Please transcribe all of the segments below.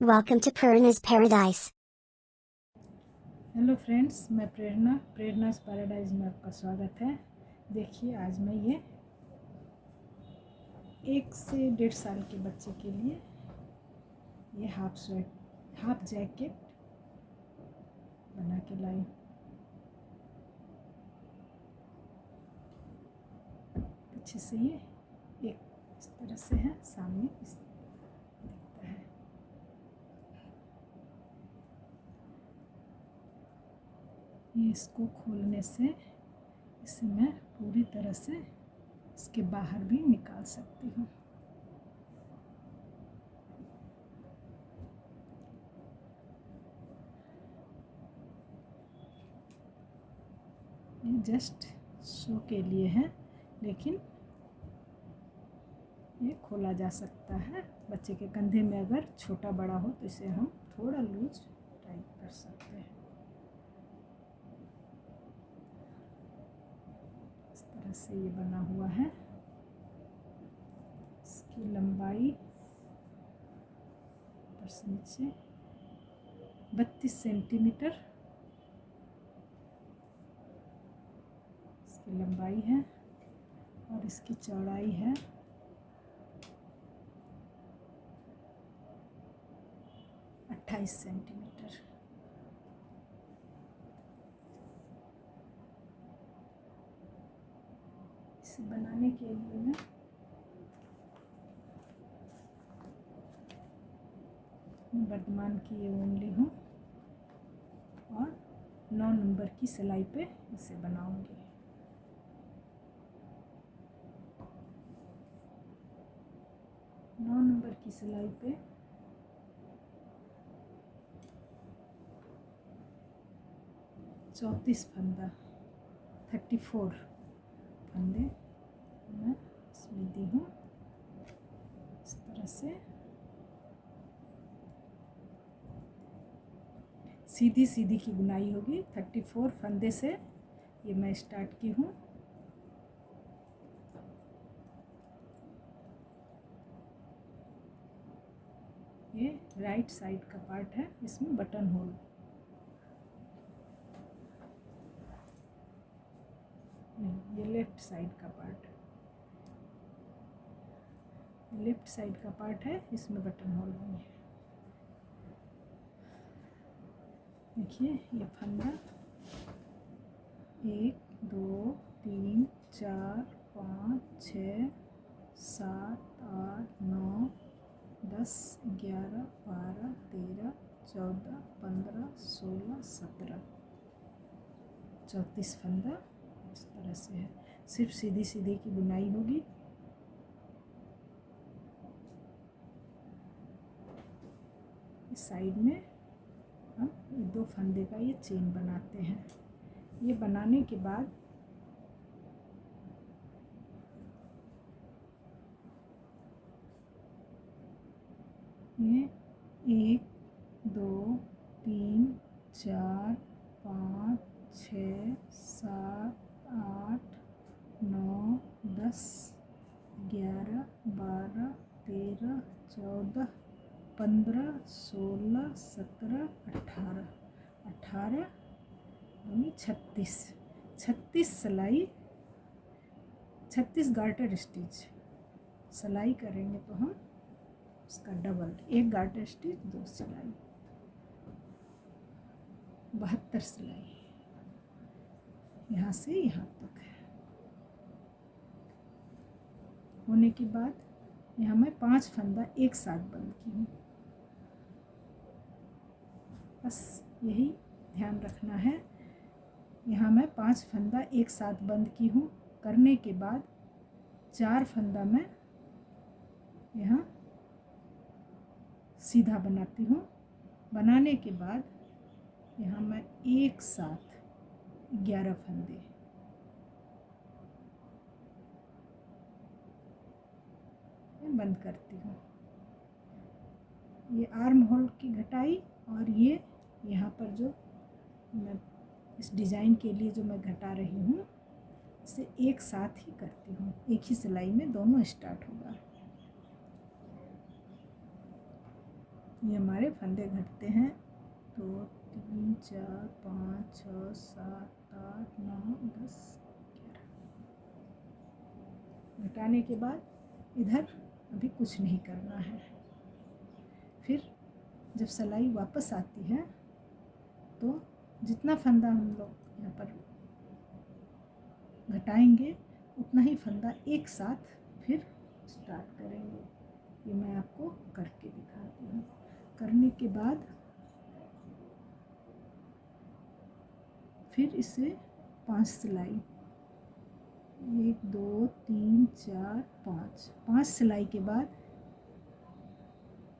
Welcome to Purna's Paradise. Hello friends, मैं प्रेरणास paradise में आपका स्वागत है। देखिए, आज मैं ये 1 से 1.5 साल के बच्चे के लिए ये हाफ जैकेट बना के लाई। पीछे से ये एक इस तरह से है, सामने इस दिखता है। ये इसको खोलने से इसे मैं पूरी तरह से इसके बाहर भी निकाल सकती हूँ। ये जस्ट शो के लिए है, लेकिन ये खोला जा सकता है। बच्चे के कंधे में अगर छोटा बड़ा हो तो इसे हम थोड़ा लूज टाइट कर सकते हैं। इस तरह से ये बना हुआ है। इसकी लंबाई ऊपर से नीचे 32 सेंटीमीटर इसकी लंबाई है और इसकी चौड़ाई है 28 सेंटीमीटर। इसे बनाने के लिए मैं वर्धमान की ये ऊन ली हूँ और 9 नंबर की सिलाई पे इसे बनाऊंगी। नौ नंबर की सिलाई पे 34 फंदा 34 फंदे मैं इसमें दी हूँ। इस तरह से सीधी सीधी की बुनाई होगी। 34 फंदे से ये मैं स्टार्ट की हूँ। ये राइट साइड का पार्ट है, इसमें बटन होल। नहीं, ये लेफ्ट साइड का पार्ट है। लेफ्ट साइड का पार्ट है, इसमें बटन होल नहीं है। देखिए, ये फंदा 1 2 3 4 5 6 7 8 9 10 11 12 13 14 15 16 17 34 फंदा इस तरह से है। सिर्फ सीधी सीधी की बुनाई होगी। इस साइड में हम 2 फंदे का ये चेन बनाते हैं। ये बनाने के बाद ये 1 2 3 4 5 6 7 8 9 10 11 12 13 14 15 16 17 18 यानी 36 सिलाई 36 गार्टर स्टिच सिलाई करेंगे तो हम उसका डबल 1 गार्टर स्टिच 2 सिलाई 72 सिलाई यहाँ से यहाँ तक है। होने के बाद यहाँ मैं 5 फंदा एक साथ बंद की हूँ। बस यही ध्यान रखना है। यहाँ मैं 5 फंदा एक साथ बंद की हूँ। करने के बाद 4 फंदा मैं यहाँ सीधा बनाती हूँ। बनाने के बाद यहाँ मैं एक साथ 11 फंदे बंद करती हूँ। ये आर्म होल की घटाई और ये यहाँ पर जो मैं इस डिज़ाइन के लिए जो मैं घटा रही हूँ, इसे एक साथ ही करती हूँ। एक ही सिलाई में दोनों स्टार्ट होगा। ये हमारे फंदे घटते हैं 2 3 4 5 6 7 8 9 10 11। घटाने के बाद इधर अभी कुछ नहीं करना है। फिर जब सिलाई वापस आती है तो जितना फंदा हम लोग यहाँ पर घटाएंगे उतना ही फंदा एक साथ फिर स्टार्ट करेंगे। ये मैं आपको करके दिखाती हूँ। करने के बाद फिर इसे 5 सिलाई 1 2 3 4 5 सिलाई के बाद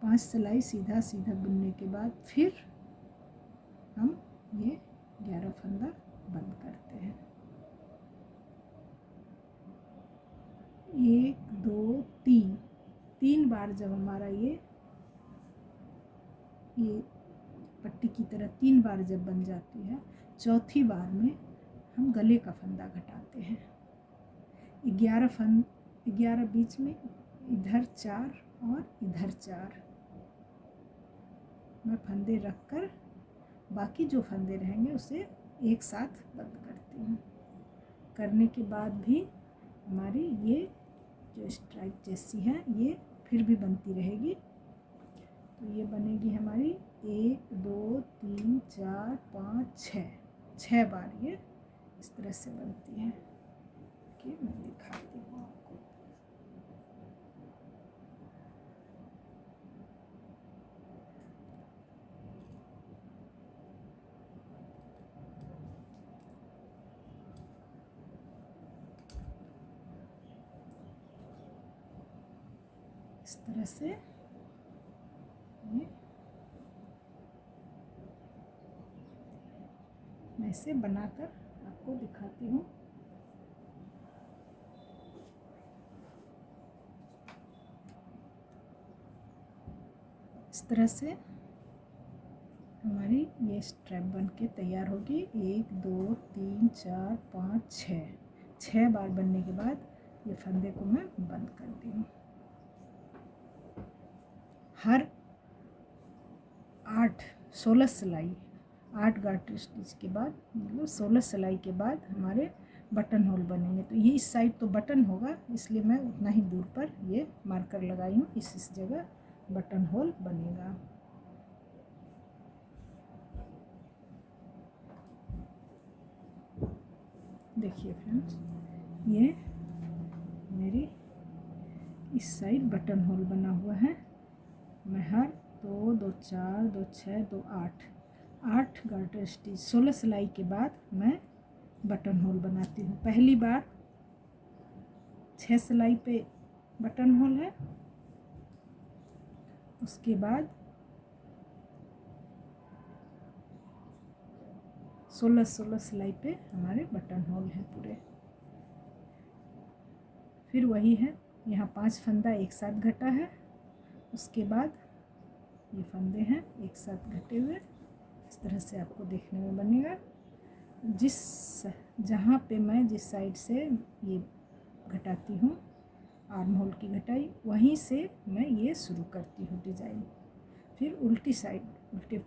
5 सिलाई सीधा सीधा बुनने के बाद फिर हम ये 11 फंदा बंद करते हैं। 1 2 3 बार जब हमारा ये पट्टी की तरह 3 बार जब बन जाती है, चौथी बार में हम गले का फंदा घटाते हैं। 11 बीच में इधर 4 और इधर 4 मैं फंदे रखकर बाकी जो फंदे रहेंगे उसे एक साथ बंद करती हूँ। करने के बाद भी हमारी ये जो स्ट्राइप जैसी है ये फिर भी बनती रहेगी। तो ये बनेगी हमारी 1 2 3 4 5 6 बार ये इस तरह से बनती है कि मैं दिखाती हूँ आपको। इस तरह से ये मैं इसे बनाकर आपको दिखाती हूँ। इस तरह से हमारी ये स्ट्रैप बन के तैयार होगी। 1 2 3 4 5 6 बार बनने के बाद ये फंदे को मैं बंद करती हूँ। हर 16 सिलाई 8 गार्टर स्टिच के बाद मतलब 16 सिलाई के बाद हमारे बटन होल बनेंगे। तो ये इस साइड तो बटन होगा, इसलिए मैं उतना ही दूर पर ये मार्कर लगाई हूँ। इस जगह बटन होल बनेगा। देखिए फ्रेंड्स, ये मेरी इस साइड बटन होल बना हुआ है। मैं हर 2 2 4 2 6 2 8 गार्टर स्टिच 16 सिलाई के बाद मैं बटन होल बनाती हूँ। पहली बार 6 सिलाई पे बटन होल है, उसके बाद 16 सिलाई पे हमारे बटन होल हैं पूरे। फिर वही है, यहाँ 5 फंदा एक साथ घटा है, उसके बाद ये फंदे हैं एक साथ घटे हुए। इस तरह से आपको देखने में बनेगा। जहाँ पे मैं जिस साइड से ये घटाती हूँ आर्म होल की घटाई, वहीं से मैं ये शुरू करती हूँ डिज़ाइन। फिर उल्टी साइड उल्टे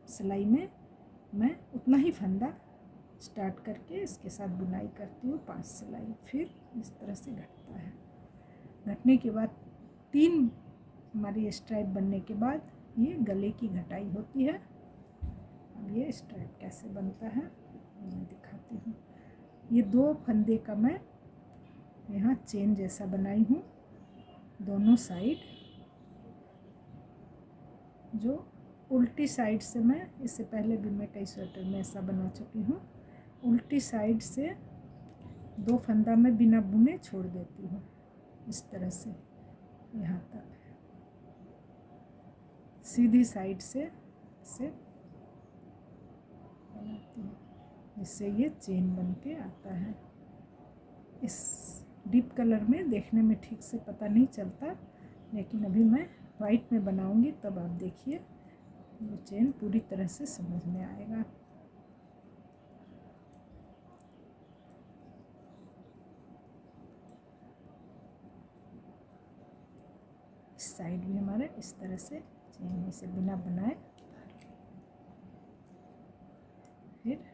सिलाई में मैं उतना ही फंदा स्टार्ट करके इसके साथ बुनाई करती हूँ 5 सिलाई। फिर इस तरह से घटता है। घटने के बाद 3 हमारी स्ट्राइप बनने के बाद ये गले की घटाई होती है। अब ये स्ट्राइप कैसे बनता है मैं दिखाती हूँ। ये 2 फंदे का मैं यहाँ चेन जैसा बनाई हूँ दोनों साइड। जो उल्टी साइड से मैं इससे पहले भी मैं कई स्वेटर में ऐसा बना चुकी हूँ। उल्टी साइड से 2 फंदा मैं बिना बुने छोड़ देती हूँ इस तरह से यहाँ तक। सीधी साइड से इसे बनाती हूँ जिससे ये चेन बन के आता है। इस डीप कलर में देखने में ठीक से पता नहीं चलता, लेकिन अभी मैं वाइट में बनाऊंगी तब आप देखिए वो चेन पूरी तरह से समझ में आएगा। इस साइड भी हमारा इस तरह से चेन से बिना बनाए फिर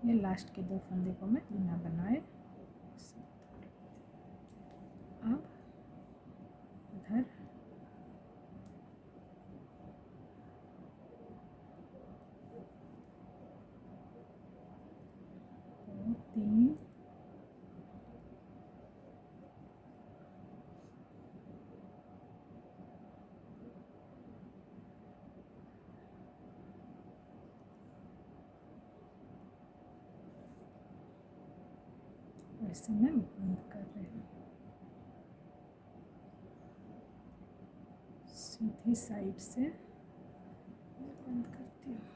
ये लास्ट के 2 फंदे को मैं बिना बनाए अब इधर तो 3 ऐसे मैं बंद कर रही हूँ सीधी साइड से बंद करती हूँ।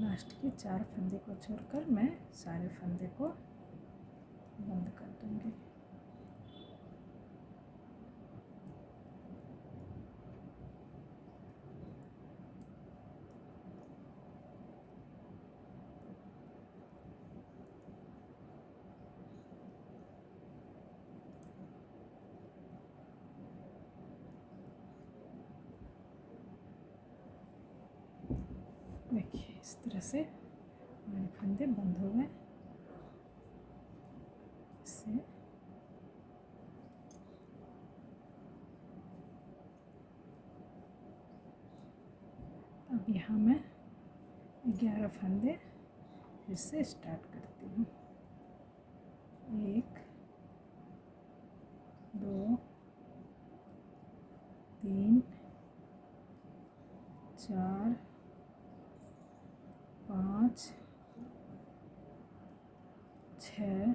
लास्ट के 4 फंदे को छोड़कर मैं सारे फंदे को बंद कर दूंगी। देखिए इस तरह से हमारे फंदे बंद हो गए। इससे अब यहाँ मैं 11 फंदे फिर से स्टार्ट करती हूँ। 1 2 3 4 5 6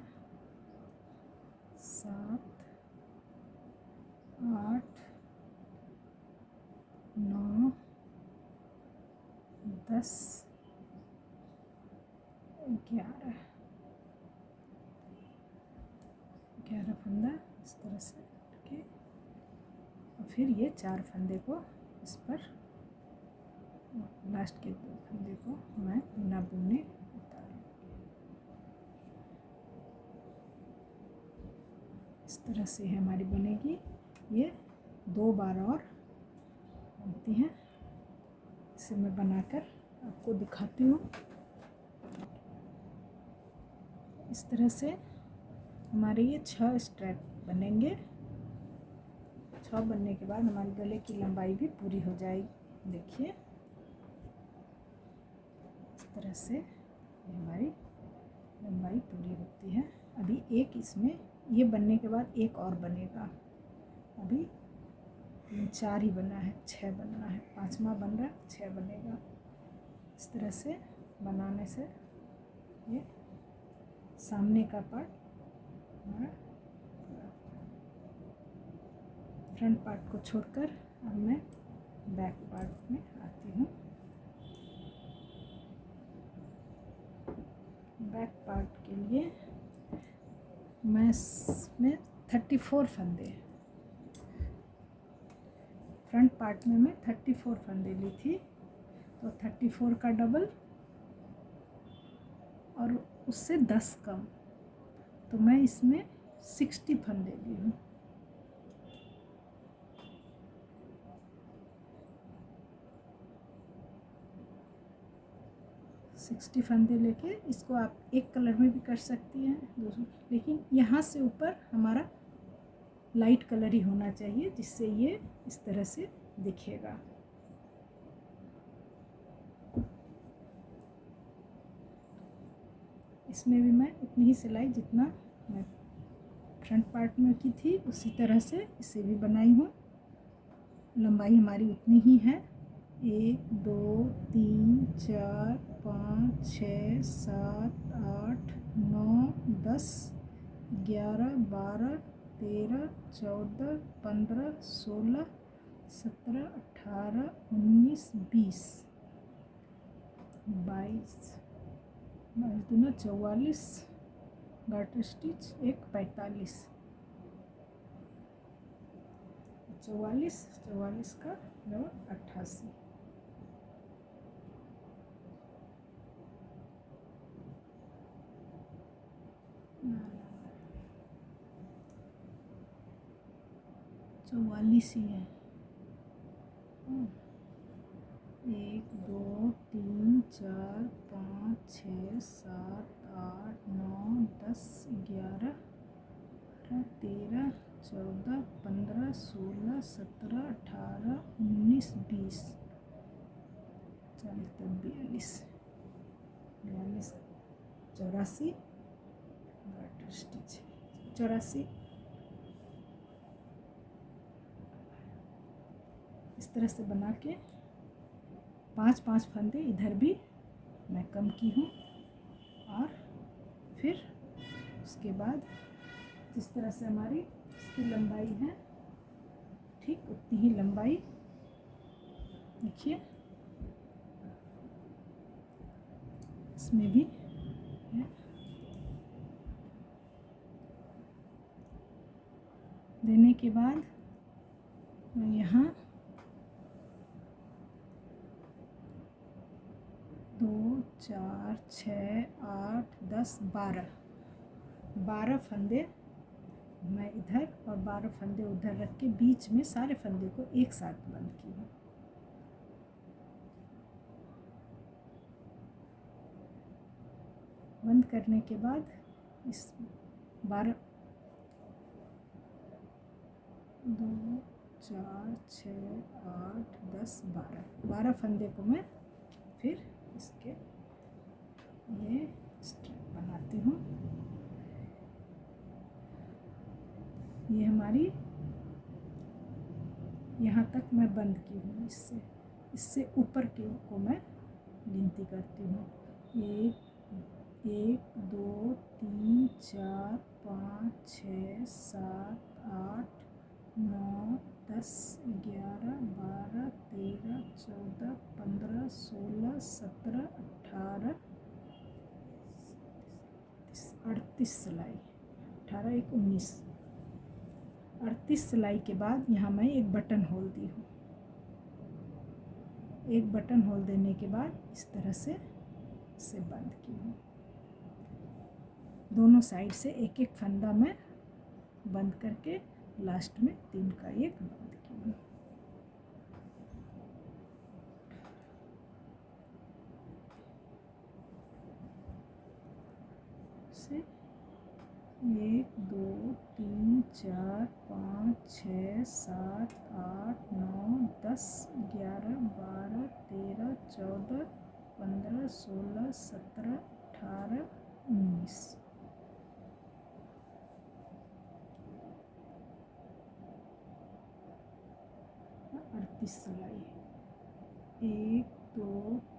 7 8 9 10 11 फंदा इस तरह से करके और फिर ये 4 फंदे को इस पर लास्ट के 2 फंदे को मैं बिना बुनने उतार लूँगी। इस तरह से हमारी बनेगी। ये 2 बार और बनती हैं। इसे मैं बनाकर आपको दिखाती हूँ। इस तरह से हमारे ये 6 स्ट्रैप बनेंगे। 6 बनने के बाद हमारे गले की लंबाई भी पूरी हो जाएगी। देखिए इस तरह से ये हमारी लंबाई पूरी होती है। अभी एक इसमें ये बनने के बाद एक और बनेगा। अभी 3 4 ही बना है, 6 बनना है। 5वां बन रहा है, 6 बनेगा। इस तरह से बनाने से ये सामने का पार्ट हमारा फ्रंट पार्ट को छोड़कर अब मैं बैक पार्ट में आती हूँ। बैक पार्ट के लिए मैं इसमें 34 फंदे, फ्रंट पार्ट में मैं 34 फंदे ली थी, तो 34 का डबल और उससे 10 कम, तो मैं इसमें 60 फंदे ली हूँ। सिक्सटी फंदे लेके इसको आप एक कलर में भी कर सकती हैं दूसरी, लेकिन यहाँ से ऊपर हमारा लाइट कलर ही होना चाहिए, जिससे ये इस तरह से दिखेगा। इसमें भी मैं उतनी ही सिलाई जितना मैं फ्रंट पार्ट में की थी उसी तरह से इसे भी बनाई हूँ। लंबाई हमारी उतनी ही है। 1 2 3 4 5 6 7 8 9 10 11 12 13 14 15 16 17 18 19 20 22 दूना 44 गार्टर स्टिच, एक 45 44 का 88। चौवालीस ही है। 1 2 3 4 5 6 7 8 9 10 11 13 14 15 16 17 18 19 20 40 42 42 84 गार्टर स्टिच 84। इस तरह से बना के 5 फंदे इधर भी मैं कम की हूँ। और फिर उसके बाद जिस तरह से हमारी इसकी लंबाई है ठीक उतनी ही लंबाई देखिए इसमें भी है। देने के बाद मैं यहाँ 2 4 6 8 10 12 फंदे मैं इधर और 12 फंदे उधर रख के बीच में सारे फंदे को एक साथ बंद की हूँ। बंद करने के बाद इस 12 2 4 6 8 10 12 फंदे को मैं फिर इसके ये स्ट्रिप बनाती हूँ। ये हमारी यहाँ तक मैं बंद की हूँ। इससे ऊपर के को मैं गिनती करती हूँ। 1 2 3 4 5 6 7 8 9 10 11 12 13 14 15 16 17 18 38 सिलाई 18 1 19 38 सिलाई के बाद यहाँ मैं एक बटन होल दी हूँ। एक बटन होल देने के बाद इस तरह से इसे बंद की हूँ। दोनों साइड से एक एक फंदा में बंद करके लास्ट में 3 का एक बंद की हूँ। से 1 2 3 4 5 6 7 8 9 10 11 12 13 14 15 16 17 18 19 38 सिलाई 1 2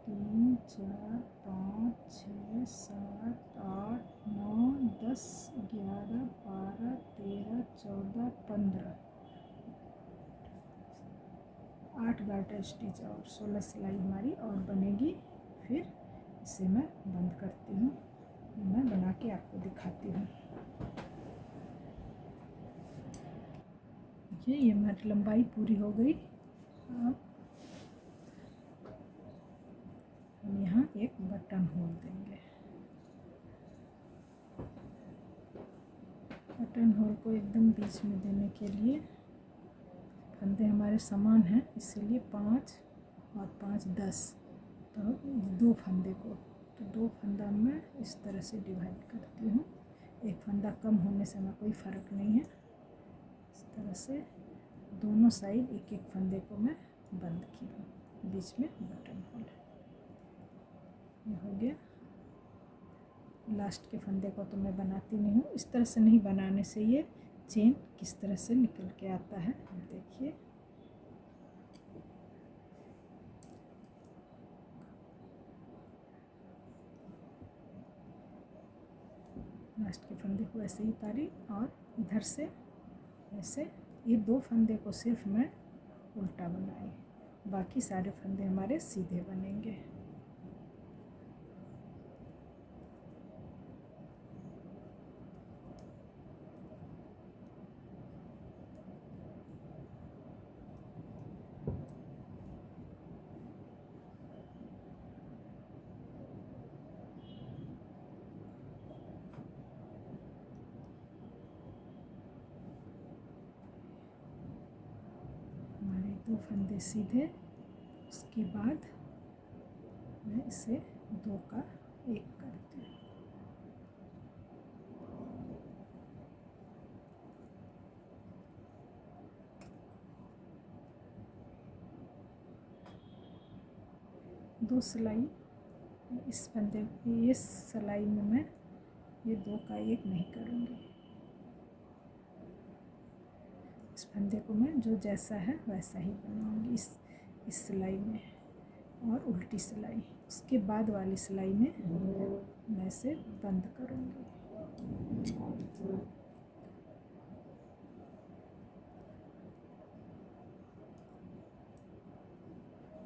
3 4 5 6 7 8 9 10 11 12 13 14 15 8 गार्टर स्टिच और 16 सिलाई हमारी और बनेगी। फिर इसे मैं बंद करती हूँ। मैं बना के आपको दिखाती हूँ। ये हमारी लंबाई पूरी हो गई। अब हम यहाँ एक बटन होल देंगे। बटन होल को एकदम बीच में देने के लिए फंदे हमारे समान हैं, इसीलिए 5 और 5 10 तो 2 फंदे को तो 2 फंदा मैं इस तरह से डिवाइड करती हूँ। एक फंदा कम होने से हमें कोई फ़र्क नहीं है। इस तरह से दोनों साइड एक एक फंदे को मैं बंद की हूँ। बीच में बटन होल है। ये हो गया। लास्ट के फंदे को तो मैं बनाती नहीं हूँ। इस तरह से नहीं बनाने से ये चेन किस तरह से निकल के आता है, देखिए। लास्ट के फंदे को ऐसे ही उतारी और इधर से ऐसे ये 2 फंदे को सिर्फ मैं उल्टा बनाई, बाकी सारे फंदे हमारे सीधे बनेंगे। हमारे 2 फंदे सीधे, उसके बाद मैं इसे 2 का 1 करती हूँ। दो सिलाई इस फंदे, इस सिलाई में मैं ये 2 का 1 नहीं करूँगी। इस फंदे को मैं जो जैसा है वैसा ही बनाऊँगी इस सिलाई में, और उल्टी सिलाई उसके बाद वाली सिलाई में मैं इसे बंद करूँगी।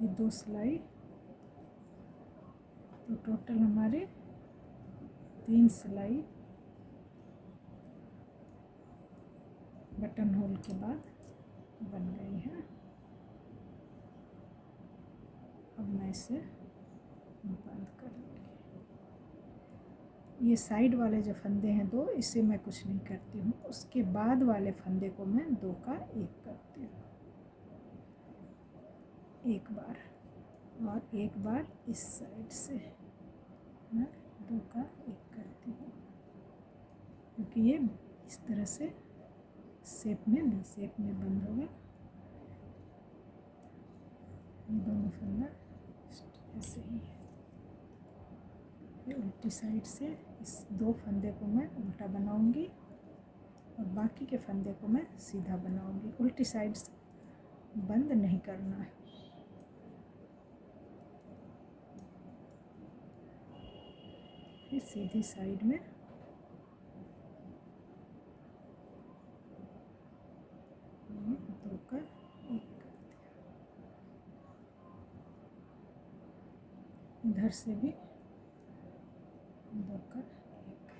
ये 2 सिलाई, तो टोटल हमारे 3 सिलाई बटन होल के बाद बन गई है। अब मैं इसे बंद करूँगी। ये साइड वाले जो फंदे हैं 2, इसे मैं कुछ नहीं करती हूँ। उसके बाद वाले फंदे को मैं 2 का 1 करती हूँ, एक बार, और एक बार इस साइड से मैं 2 का 1 करती हूँ, क्योंकि ये इस तरह से शेप में बंद होगा। ये दोनों फंदा ऐसे ही है। ये उल्टी साइड से इस 2 फंदे को मैं उल्टा बनाऊंगी और बाकी के फंदे को मैं सीधा बनाऊंगी। उल्टी साइड से बंद नहीं करना है। फिर सीधी साइड में ये 2 का 1 कर दिया। इधर से भी 2 का 1।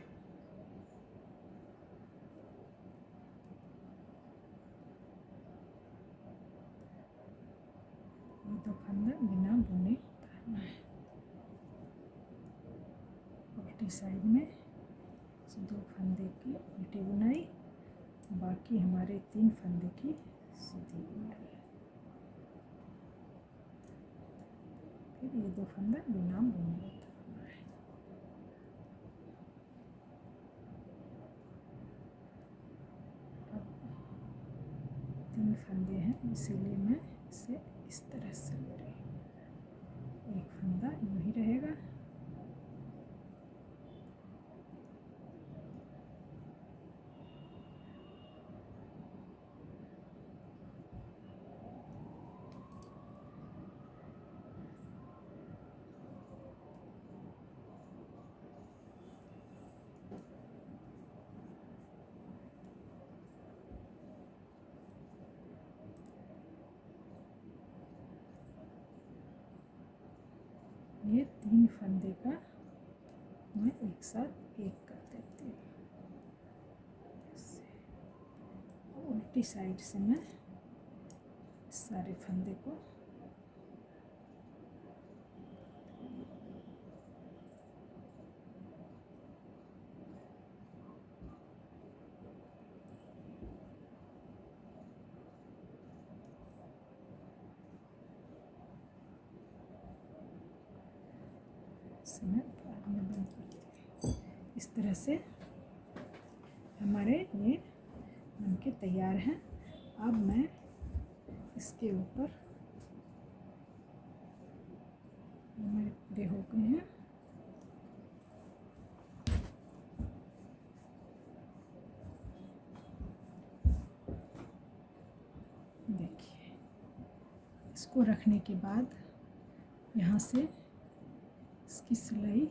ये 2 फंदा बिना बुने करना है। उल्टी साइड में इस 2 फंदे की उल्टी बुनाई, बाकी हमारे 3 फंदे की सीधी बुनाई। फिर ये 2 फंदा बिना बुने उतारना है। अब 3 फंदे हैं, इसीलिए मैं इसे इस तरह से ले रही हूँ। एक फंदा यूँ ही रहेगा, ये 3 फंदे का मैं एक साथ 1 कर देती हूँ। उल्टी साइड से मैं सारे फंदे को मैं बाद में बंद करती हूँ। इस तरह से हमारे ये बनके तैयार हैं। अब मैं इसके ऊपर, हमारे पूरे हो गए हैं, इसको रखने के बाद यहाँ से इसकी सिलाई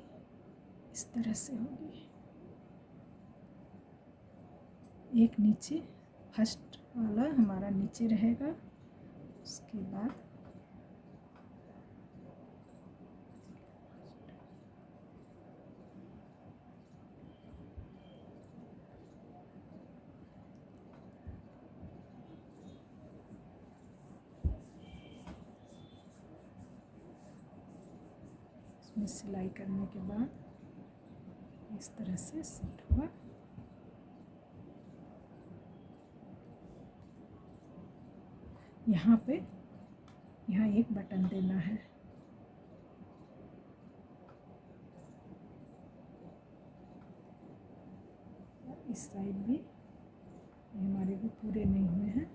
इस तरह से होगी। एक नीचे फर्स्ट वाला हमारा नीचे रहेगा, उसके बाद इसमें सिलाई करने के बाद इस तरह से सेट हुआ। यहाँ पे यहाँ एक बटन देना है, इस साइड भी, ये हमारे भी पूरे नहीं हुए हैं,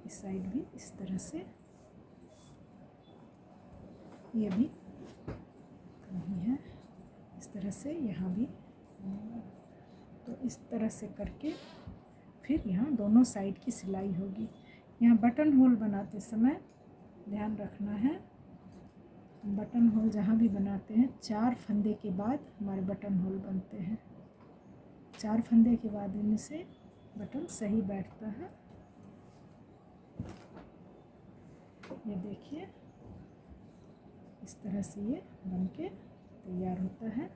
इस साइड भी इस तरह से, ये भी नहीं है, इस तरह से यहाँ भी। तो इस तरह से करके फिर यहाँ दोनों साइड की सिलाई होगी। यहाँ बटन होल बनाते समय ध्यान रखना है, बटन होल जहाँ भी बनाते हैं 4 फंदे के बाद हमारे बटन होल बनते हैं। 4 फंदे के बाद इनमें से बटन सही बैठता है। ये देखिए इस तरह से ये बन के तैयार होता है।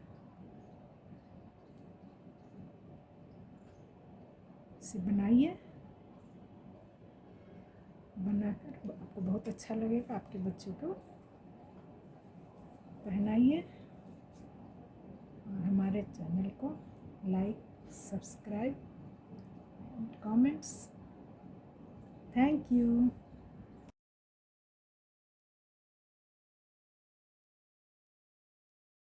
इसे बनाइए, बनाकर आपको बहुत अच्छा लगेगा, आपके बच्चों को पहनाइए। और हमारे चैनल को like, subscribe, comments. Thank you.